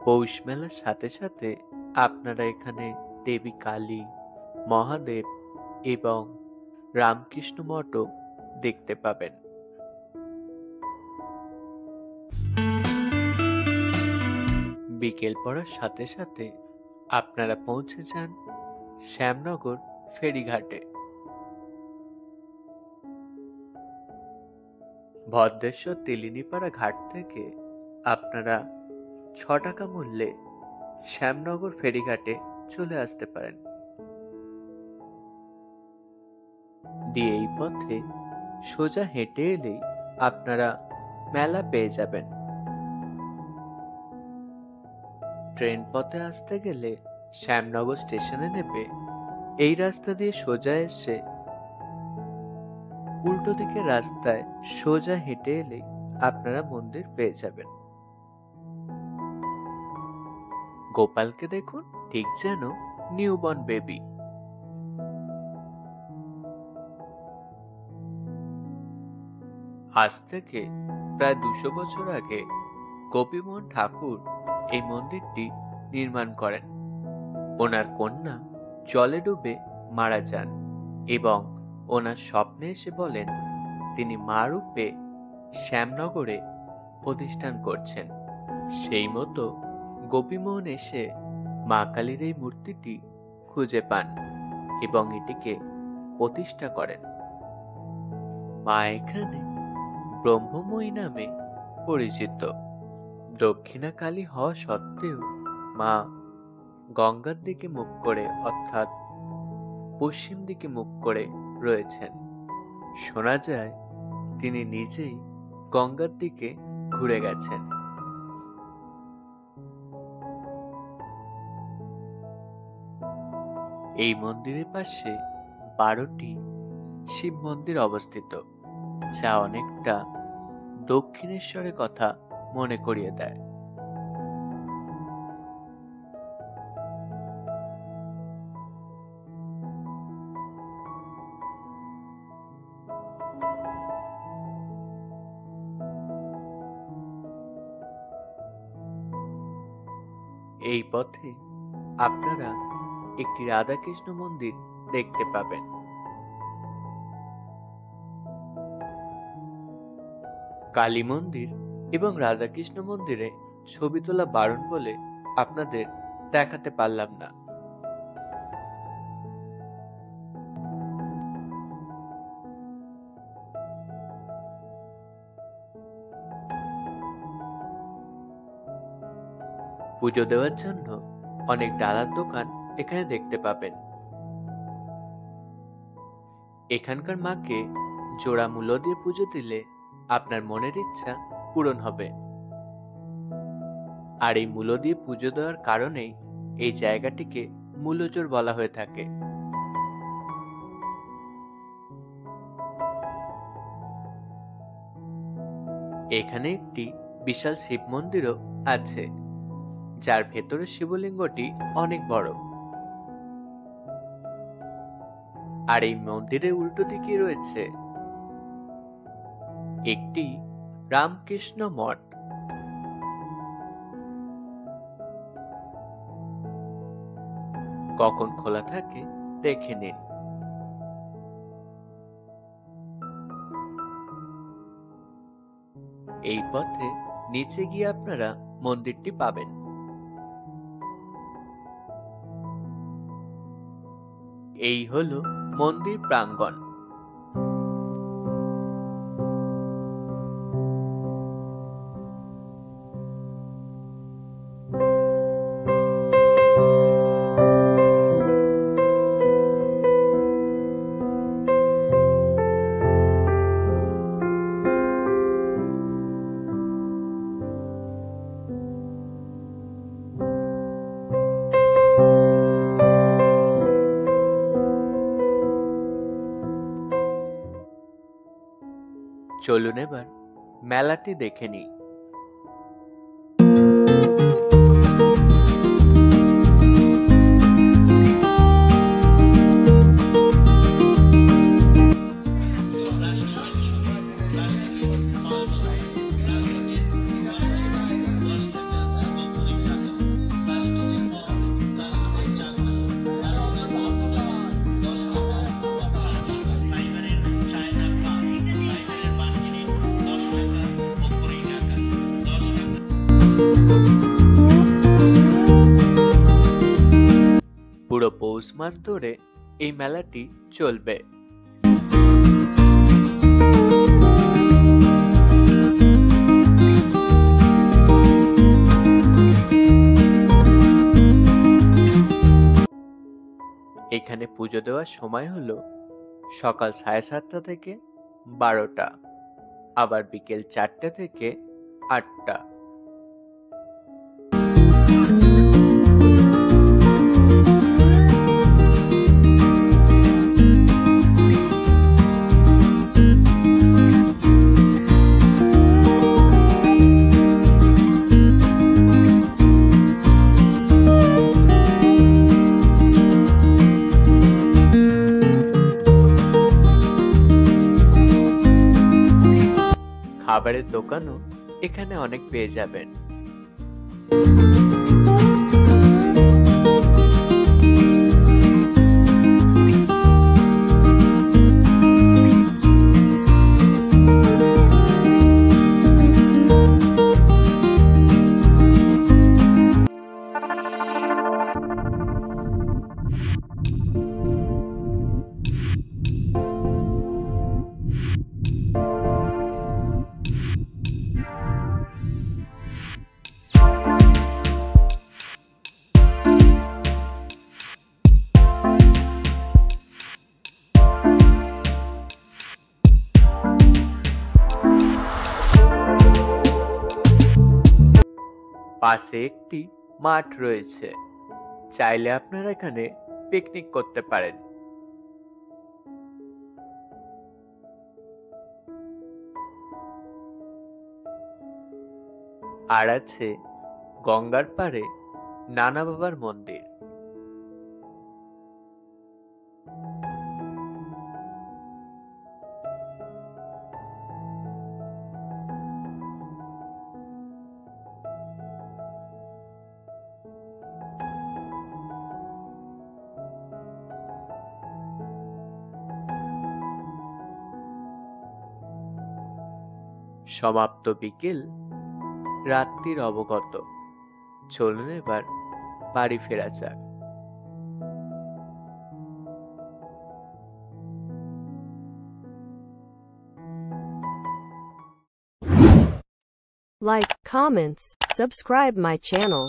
পৌষ মেলার সাথে সাথে আপনারা এখানে দেবী কালী, মহাদেব এবং রামকৃষ্ণ মঠও দেখতে পাবেন। বিকেল পড়ার সাথে সাথে আপনারা পৌঁছে যান শ্যামনগর ফেরিঘাটে। ভদ্রেশ্বর তেলিনীপাড়া ঘাট থেকে আপনারা ৬ টাকা মূল্যে শ্যামনগর ফেরিঘাটে চলে আসতে পারেন। দিয়ে এই পথে সোজা হেঁটে এলেই আপনারা মেলা পেয়ে যাবেন। ট্রেন পথে আসতে গেলে শ্যামনগর স্টেশনে নেমে এই রাস্তা দিয়ে সোজা এসে উল্টো দিকের রাস্তায় সোজা হেঁটে এলেই আপনারা মন্দির পেয়ে যাবেন। গোপালকে দেখুন, ঠিক যেন নিউবর্ন বেবি। আজ থেকে প্রায় ২০০ বছর আগে গোপীমোহন ঠাকুর এই মন্দিরটি নির্মাণ করেন। ওনার কন্যা জলে ডুবে মারা যান এবং ওনার স্বপ্নে এসে বলেন তিনি মা রূপে শ্যামনগরে অধিষ্ঠান করছেন। সেই মতো গোপীমোহন এসে মা কালীর এই মূর্তিটি খুঁজে পান এবং এটিকে প্রতিষ্ঠা করেন। মা এখানে ব্রহ্মময়ী নামে পরিচিত। দক্ষিণা কালী হওয়া সত্ত্বেও মা গঙ্গার দিকে মুখ করে, অর্থাৎ পশ্চিম দিকে মুখ করে রয়েছেন। শোনা যায় তিনি নিজেই গঙ্গার দিকে ঘুরে গেছেন। এই মন্দিরের পাশে 12টি শিব মন্দির অবস্থিত, যা অনেকটা দক্ষিণেশ্বরের কথা মনে করিয়ে দেয়। এই পথে আপনারা একটি রাধাকৃষ্ণ মন্দির দেখতে পাবেন। কালী মন্দির এবং রাধাকৃষ্ণ মন্দিরে ছবি তোলা বারণ বলে আপনাদের দেখাতে পারলাম না। পুজো দেওয়ার জন্য অনেক ডালার দোকান এখানে দেখতে পাবেন। এখানকার মাকে জোড়া মূল্য দিয়ে পুজো দিলে আপনার মনের ইচ্ছা পূরণ হবে। আর এই মূল্য দিয়ে পুজো দেওয়ার কারণেই এই জায়গাটিকে মূল্যচোর বলা হয়ে থাকে। এখানে একটি বিশাল শিব মন্দিরও আছে, যার ভেতরে শিবলিঙ্গটি অনেক বড়। আর এই মন্দিরের উল্টো দিকে রয়েছে একটি রামকৃষ্ণ মঠ। কখন খোলা থাকে দেখে নিন। এই পথে নিচে গিয়ে আপনারা মন্দিরটি পাবেন। এই হলো মন্দির প্রাঙ্গণ। চলুন এবার মেলাটি দেখে নিই। পুরো পৌষ মাস ধরে এই মেলাটি চলবে। এখানে পুজো দেওয়ার সময় হলো সকাল 7:30 থেকে 12টা, আবার বিকেল 4টে থেকে 8টা। খাবারের দোকানও এখানে অনেক পেয়ে যাবেন। পাশে একটি মাঠ রয়েছে, চাইলে আপনারা এখানে পিকনিক করতে পারেন। আর আছে গঙ্গার পাড়ে নানা বাবার মন্দির। সমাপ্ত বিকেল, রাত্রির অবগত। চলুন এবার বাড়ি ফেরা যাক। Like, comments, subscribe my channel.